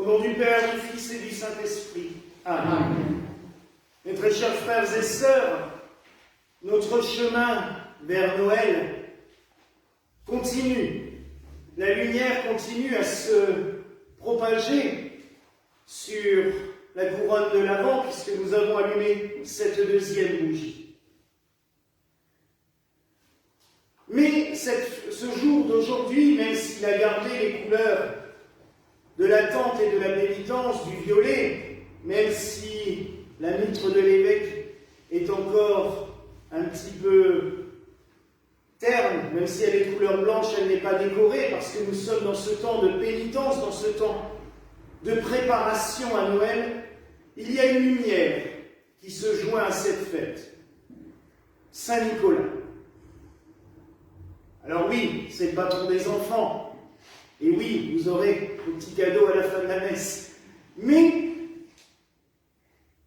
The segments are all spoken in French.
Au nom du Père, du Fils et du Saint-Esprit. Amen. Mes très chers frères et sœurs, notre chemin vers Noël continue. La lumière continue à se propager sur la couronne de l'Avent, puisque nous avons allumé cette deuxième bougie. Mais ce jour d'aujourd'hui, même s'il a gardé les couleurs de l'attente et de la pénitence, du violet, même si la mitre de l'évêque est encore un petit peu terne, même si elle est couleur blanche, elle n'est pas décorée, parce que nous sommes dans ce temps de pénitence, dans ce temps de préparation à Noël, il y a une lumière qui se joint à cette fête. Saint Nicolas. Alors oui, c'est le patron des enfants. Et oui, vous aurez le petit cadeau à la fin de la messe. Mais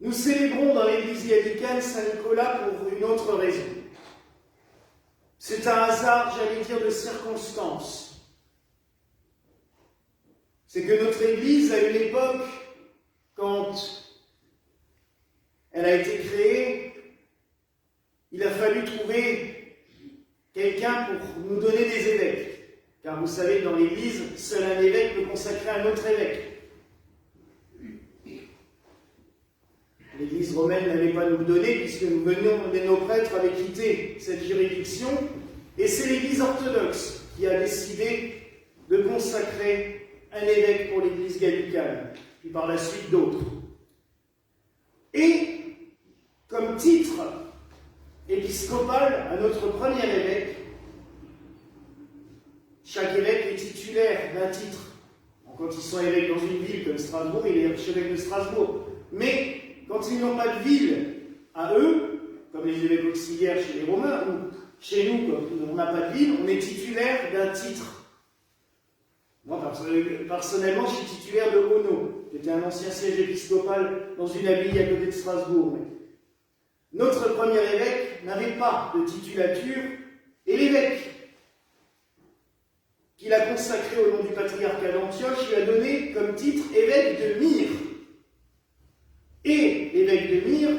nous célébrons dans l'église gallicane Saint Nicolas pour une autre raison. C'est un hasard, j'allais dire, de circonstances. C'est que notre église, à une époque, quand elle a été créée, il a fallu trouver quelqu'un pour nous donner des évêques. Car vous savez, dans l'Église, seul un évêque peut consacrer un autre évêque. L'Église romaine n'allait pas nous le donner, puisque nos prêtres avaient quitté cette juridiction, et c'est l'Église orthodoxe qui a décidé de consacrer un évêque pour l'Église gallicane, puis par la suite d'autres. Et comme titre épiscopal à notre premier évêque, chaque évêque est titulaire d'un titre. Quand ils sont évêques dans une ville comme Strasbourg, il est archevêque de Strasbourg. Mais quand ils n'ont pas de ville à eux, comme les évêques auxiliaires chez les Romains, ou chez nous, quand on n'a pas de ville, on est titulaire d'un titre. Moi, personnellement, je suis titulaire de Ono, qui était un ancien siège épiscopal dans une abbaye à côté de Strasbourg. Notre premier évêque n'avait pas de titulature, et l'évêque qu'il a consacré au nom du patriarcat d'Antioche, lui a donné comme titre évêque de Myre. Et l'évêque de Myre,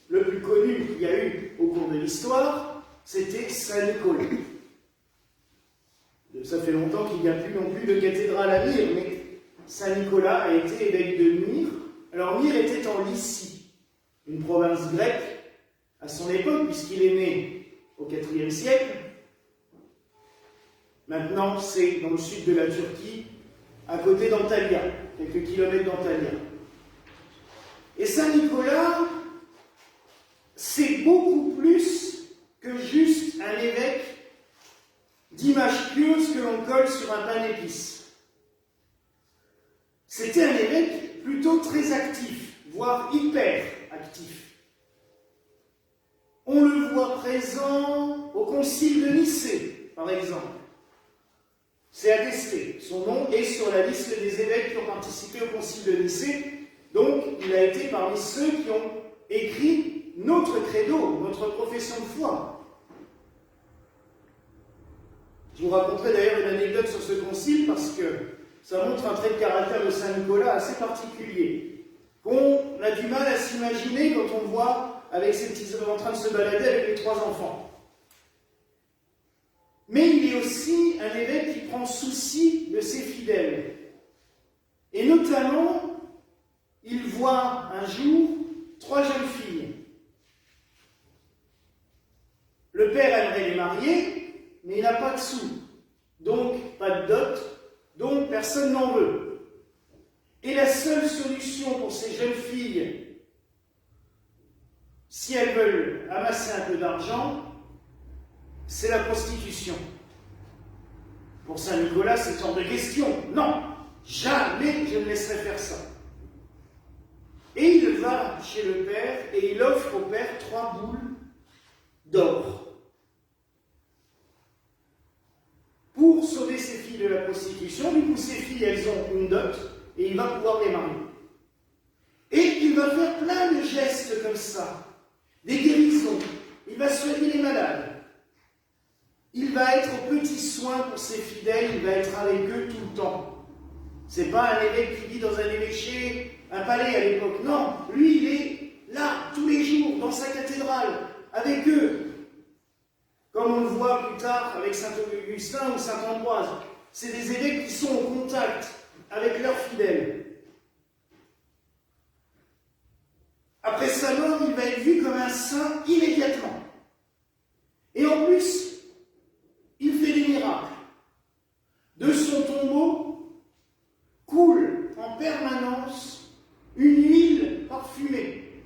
le plus connu qu'il y a eu au cours de l'histoire, c'était Saint Nicolas. Ça fait longtemps qu'il n'y a plus non plus de cathédrale à Myre, mais Saint Nicolas a été évêque de Myre. Alors Myre était en Lycie, une province grecque à son époque, puisqu'il est né au IVe siècle. Maintenant, c'est dans le sud de la Turquie, à côté d'Antalya, quelques kilomètres d'Antalya. Et Saint Nicolas, c'est beaucoup plus que juste un évêque d'image pieuse que l'on colle sur un pain d'épices. C'était un évêque plutôt très actif, voire hyper actif. On le voit présent au concile de Nicée, par exemple. C'est attesté. Son nom est sur la liste des évêques qui ont participé au concile de Nicée. Donc, il a été parmi ceux qui ont écrit notre credo, notre profession de foi. Je vous raconterai d'ailleurs une anecdote sur ce concile parce que ça montre un trait de caractère de Saint Nicolas assez particulier, qu'on a du mal à s'imaginer quand on le voit avec ses petits hommes en train de se balader avec les 3 enfants. Mais il est aussi un évêque qui prend souci de ses fidèles. Et notamment, il voit un jour 3 jeunes filles. Le père aimerait les marier, mais il n'a pas de sous. Donc, pas de dot, donc personne n'en veut. Et la seule solution pour ces jeunes filles, si elles veulent amasser un peu d'argent, c'est la prostitution. Pour Saint Nicolas, c'est hors de question. Non, jamais je ne laisserai faire ça. Et il va chez le père et il offre au père 3 boules d'or pour sauver ses filles de la prostitution. Du coup, ses filles, elles ont une dot et il va pouvoir les marier. Et il va faire plein de gestes comme ça, des guérisons. Il va soigner les malades. Il va être aux petits soins pour ses fidèles, il va être avec eux tout le temps. C'est pas un évêque qui vit dans un évêché, un palais à l'époque. Non, lui, il est là, tous les jours, dans sa cathédrale, avec eux. Comme on le voit plus tard avec saint Augustin ou saint Ambroise. C'est des évêques qui sont en contact avec leurs fidèles. Après sa mort, il va être vu comme un saint immédiatement. Et en plus, il fait des miracles. De son tombeau coule en permanence une huile parfumée.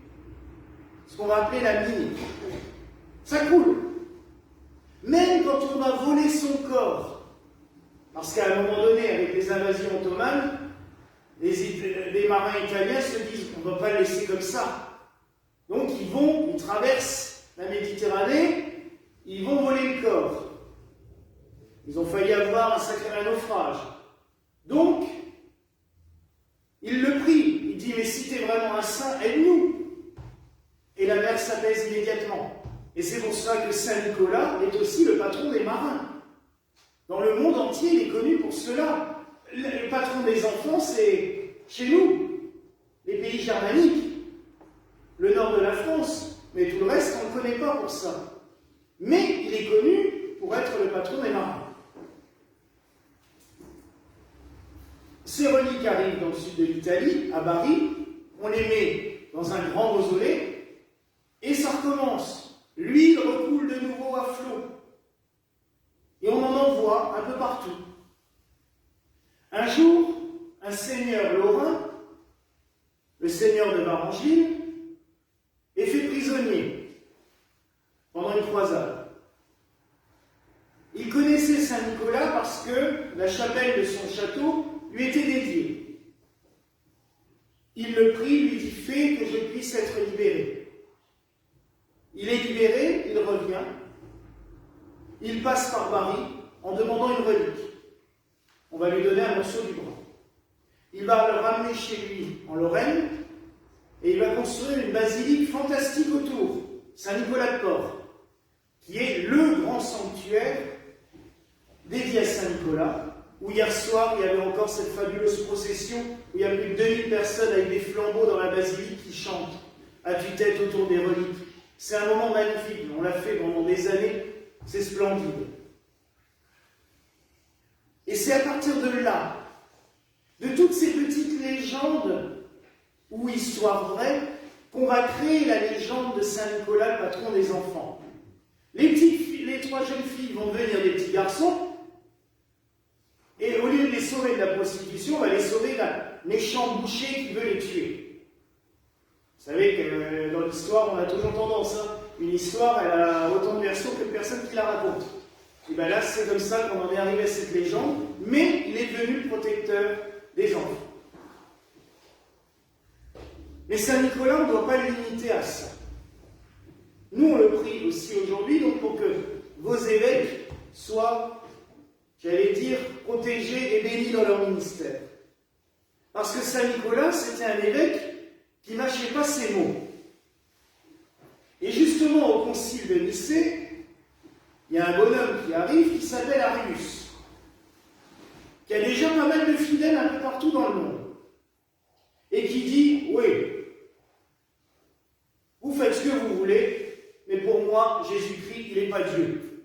Ce qu'on va appeler la mine. Ça coule. Même quand on va voler son corps, parce qu'à un moment donné, avec les invasions ottomanes, les marins italiens se disent on ne va pas le laisser comme ça. Donc ils traversent la Méditerranée, ils vont voler le corps. Ils ont failli avoir un sacré naufrage. Donc, il le prie, il dit mais si tu es vraiment un saint, aide-nous. Et la mer s'apaise immédiatement. Et c'est pour ça que Saint Nicolas est aussi le patron des marins. Dans le monde entier, il est connu pour cela. Le patron des enfants, c'est chez nous, les pays germaniques, le nord de la France. Mais tout le reste, on ne le connaît pas pour ça. Mais il est connu pour être le patron des marins. Ces reliques arrivent dans le sud de l'Italie, à Bari. On les met dans un grand mausolée. Et ça recommence. L'huile recoule de nouveau à flot. Et on en envoie un peu partout. Un jour, un seigneur lorrain, le seigneur de Varangine, est fait prisonnier pendant une croisade. Il connaissait Saint Nicolas parce que la chapelle de son château lui était dédiée. Il le prie, lui dit « Fais que je puisse être libéré ». Il est libéré, il revient, il passe par Bari en demandant une relique. On va lui donner un morceau du bras. Il va le ramener chez lui en Lorraine et il va construire une basilique fantastique autour, Saint-Nicolas de Port, qui est le grand sanctuaire dédié à Saint-Nicolas, où hier soir il y avait encore cette fabuleuse procession où il y a plus de 2000 personnes avec des flambeaux dans la basilique qui chantent à tue-tête autour des reliques. C'est un moment magnifique, on l'a fait pendant des années, c'est splendide. Et c'est à partir de là, de toutes ces petites légendes ou histoires vraies, qu'on va créer la légende de Saint-Nicolas, le patron des enfants. Les trois jeunes filles vont devenir des petits garçons, et au lieu de les sauver de la prostitution, on va les sauver d'un méchant boucher qui veut les tuer. Vous savez que dans l'histoire, on a toujours tendance, une histoire, elle a autant de versions que de personnes qui la racontent. Et bien là, c'est comme ça qu'on en est arrivé à cette légende, mais il est devenu le protecteur des enfants. Mais Saint-Nicolas, on ne doit pas le limiter à ça. Nous, on le prie aussi aujourd'hui, donc pour que vos évêques soient, j'allais dire, protégés et bénis dans leur ministère. Parce que Saint-Nicolas, c'était un évêque qui ne mâchait pas ses mots. Et justement, au concile de Nicée, il y a un bonhomme qui arrive qui s'appelle Arius, qui a déjà pas mal de fidèles un peu partout dans le monde, et qui dit, oui, vous faites ce que vous voulez, mais pour moi, Jésus-Christ, il n'est pas Dieu.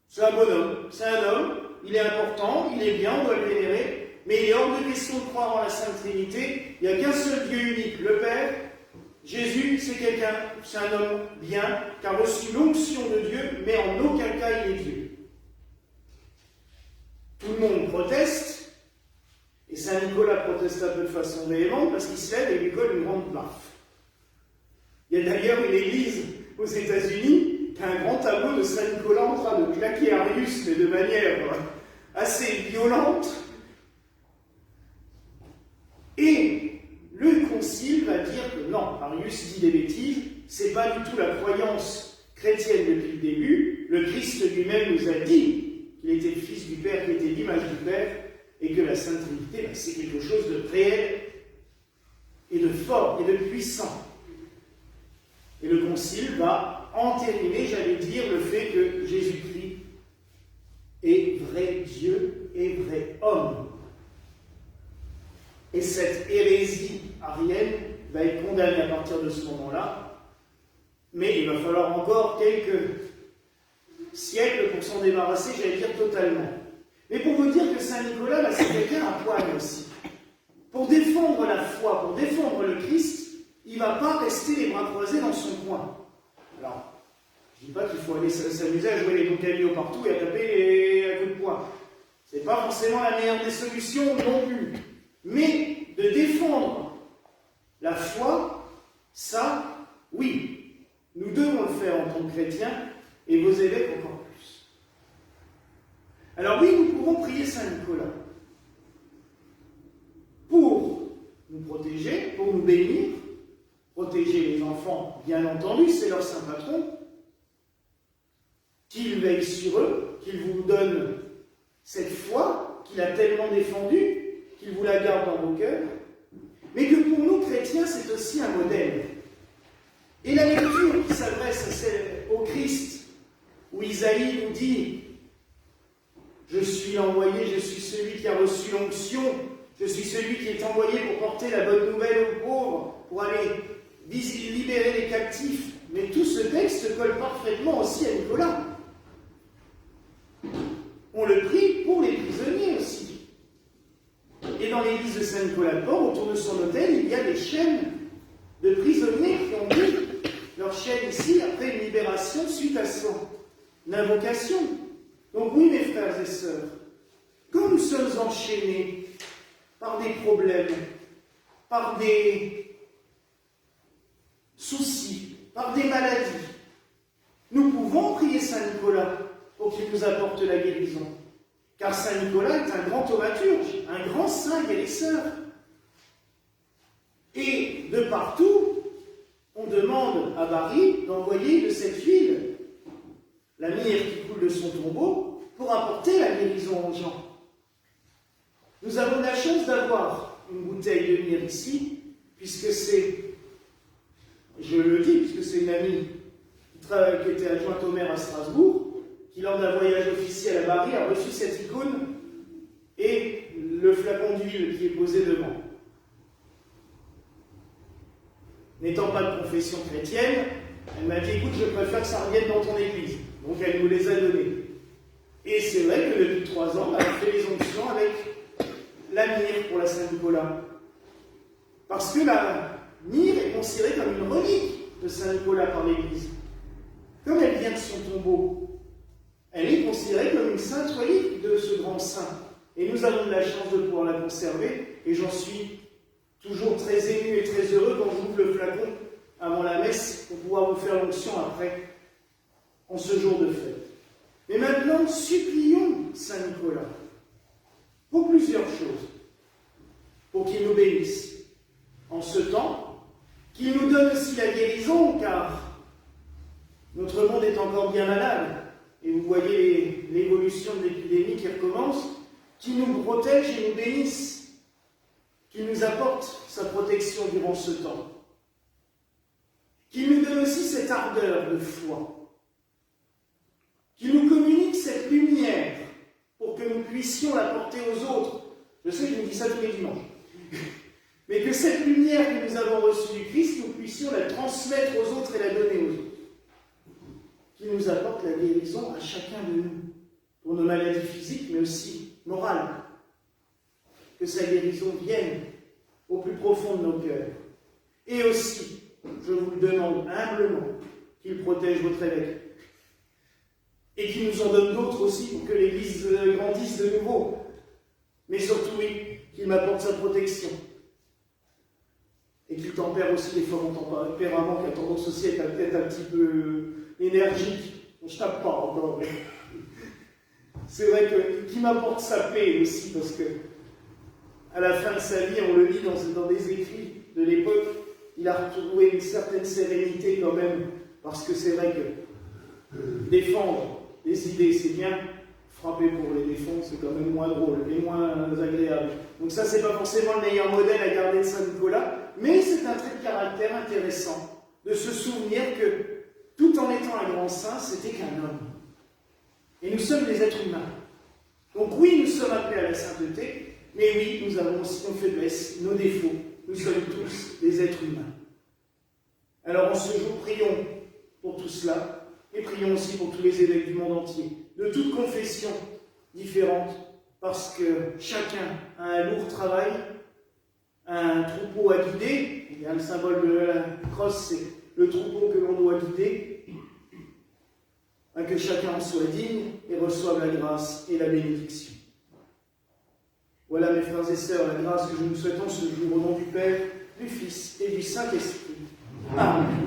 C'est un bonhomme, c'est un homme, il est important, il est bien, on doit le vénérer, mais il est hors de question de croire en la Sainte Trinité. Il n'y a qu'un seul Dieu unique, le Père. Jésus, c'est quelqu'un, c'est un homme bien, qui a reçu l'onction de Dieu, mais en aucun cas il est Dieu. Tout le monde proteste, et Saint Nicolas proteste un peu de façon véhémente parce qu'il se lève et lui colle une grande baffe. Il y a d'ailleurs une église aux États-Unis qui a un grand tableau de Saint Nicolas en train de claquer Arius, mais de manière assez violente. Et le concile va dire que non, Arius dit des bêtises, c'est pas du tout la croyance chrétienne depuis le début. Le Christ lui-même nous a dit qu'il était le Fils du Père, qu'il était l'image du Père, et que la Sainte Trinité, c'est quelque chose de réel et de fort et de puissant. Et le concile va entériner, j'allais dire, le fait que Jésus-Christ est vrai Dieu et vrai homme. Et cette hérésie arienne va être condamnée à partir de ce moment-là. Mais il va falloir encore quelques siècles pour s'en débarrasser, j'allais dire totalement. Mais pour vous dire que Saint Nicolas, là, c'est quelqu'un à poil aussi. Pour défendre la foi, pour défendre le Christ, il ne va pas rester les bras croisés dans son coin. Alors, je ne dis pas qu'il faut aller s'amuser à jouer les Don Camillo partout et à taper à coups de poing. Ce n'est pas forcément la meilleure des solutions non plus. Mais de défendre la foi, ça, oui, nous devons le faire en tant que chrétiens, et vos évêques encore plus. Alors oui, nous pouvons prier Saint Nicolas pour nous protéger, pour nous bénir, protéger les enfants, bien entendu, c'est leur saint patron, qu'il veille sur eux, qu'il vous donne cette foi qu'il a tellement défendue, qu'il vous la garde dans vos cœurs, mais que pour nous, chrétiens, c'est aussi un modèle. Et la lecture qui s'adresse au Christ, où Isaïe nous dit « Je suis l'envoyé, je suis celui qui a reçu l'onction, je suis celui qui est envoyé pour porter la bonne nouvelle aux pauvres, pour aller libérer les captifs. » Mais tout ce texte colle parfaitement aussi à Nicolas. On le prie pour les prisonniers aussi. Et dans l'église de Saint-Nicolas-de-Port, autour de son autel, il y a des chaînes de prisonniers qui ont mis leur chaîne ici après une libération suite à son invocation. Donc oui, mes frères et sœurs, quand nous sommes enchaînés par des problèmes, par des soucis, par des maladies, nous pouvons prier Saint Nicolas pour qu'il nous apporte la guérison. Car Saint Nicolas est un grand thaumaturge, un grand saint guérisseur. Et de partout, on demande à Bari d'envoyer de cette huile la myrrhe qui coule de son tombeau pour apporter la guérison aux gens. Nous avons la chance d'avoir une bouteille de myrrhe ici, puisque c'est, je le dis, puisque c'est une amie qui était adjointe au maire à Strasbourg, qui lors d'un voyage officiel à Bari a reçu cette icône et le flacon d'huile qui est posé devant. N'étant pas de confession chrétienne, elle m'a dit « Écoute, je préfère que ça revienne dans ton église. » Donc elle nous les a donnés. Et c'est vrai que depuis 3 ans, elle a fait les onctions avec la myrrhe pour la Saint-Nicolas. Parce que la myrrhe est considérée comme une relique de Saint-Nicolas par l'Église. Comme elle vient de son tombeau, elle est considérée comme une sainte relique de ce grand saint. Et nous avons de la chance de pouvoir la conserver, et j'en suis toujours très ému et très heureux quand j'ouvre le flacon avant la messe pour pouvoir vous faire l'onction après, en ce jour de fête. Mais maintenant, supplions Saint Nicolas pour plusieurs choses. Pour qu'il nous bénisse en ce temps, qu'il nous donne aussi la guérison, car notre monde est encore bien malade, et vous voyez l'évolution de l'épidémie qui recommence, qu'il nous protège et nous bénisse, qu'il nous apporte sa protection durant ce temps, qu'il nous donne aussi cette ardeur de foi, qu'il nous communique cette lumière pour que nous puissions la porter aux autres. Je sais que je vous dis ça tous les dimanches. Mais que cette lumière que nous avons reçue du Christ, nous puissions la transmettre aux autres et la donner aux autres. Qu'il nous apporte la guérison à chacun de nous, pour nos maladies physiques, mais aussi morales. Que sa guérison vienne au plus profond de nos cœurs. Et aussi, je vous le demande humblement, qu'il protège votre évêque. Et qu'il nous en donne d'autres aussi pour que l'Église grandisse de nouveau. Mais surtout, oui, qu'il m'apporte sa protection. Et qu'il tempère aussi les forts tempéraments qui a tendance aussi à être peut-être un petit peu énergique. Je tape pas encore, mais c'est vrai qu'il m'apporte sa paix aussi, parce que à la fin de sa vie, on le lit dans des écrits de l'époque, il a retrouvé une certaine sérénité quand même, parce que c'est vrai que défendre les idées, c'est bien, frapper pour les défendre, c'est quand même moins drôle et moins agréable. Donc ça, c'est pas forcément le meilleur modèle à garder de Saint-Nicolas, mais c'est un trait de caractère intéressant, de se souvenir que, tout en étant un grand saint, c'était qu'un homme. Et nous sommes des êtres humains. Donc oui, nous sommes appelés à la sainteté, Mais oui, nous avons aussi nos faiblesses, nos défauts. Nous sommes tous des êtres humains. Alors en ce jour, prions pour tout cela, et prions aussi pour tous les évêques du monde entier, de toutes confessions différentes, parce que chacun a un lourd travail, un troupeau à guider. Il y a le symbole de la crosse, c'est le troupeau que l'on doit guider. Que chacun en soit digne et reçoive la grâce et la bénédiction. Voilà, mes frères et sœurs, la grâce que nous souhaitons ce jour au nom du Père, du Fils et du Saint-Esprit. Amen.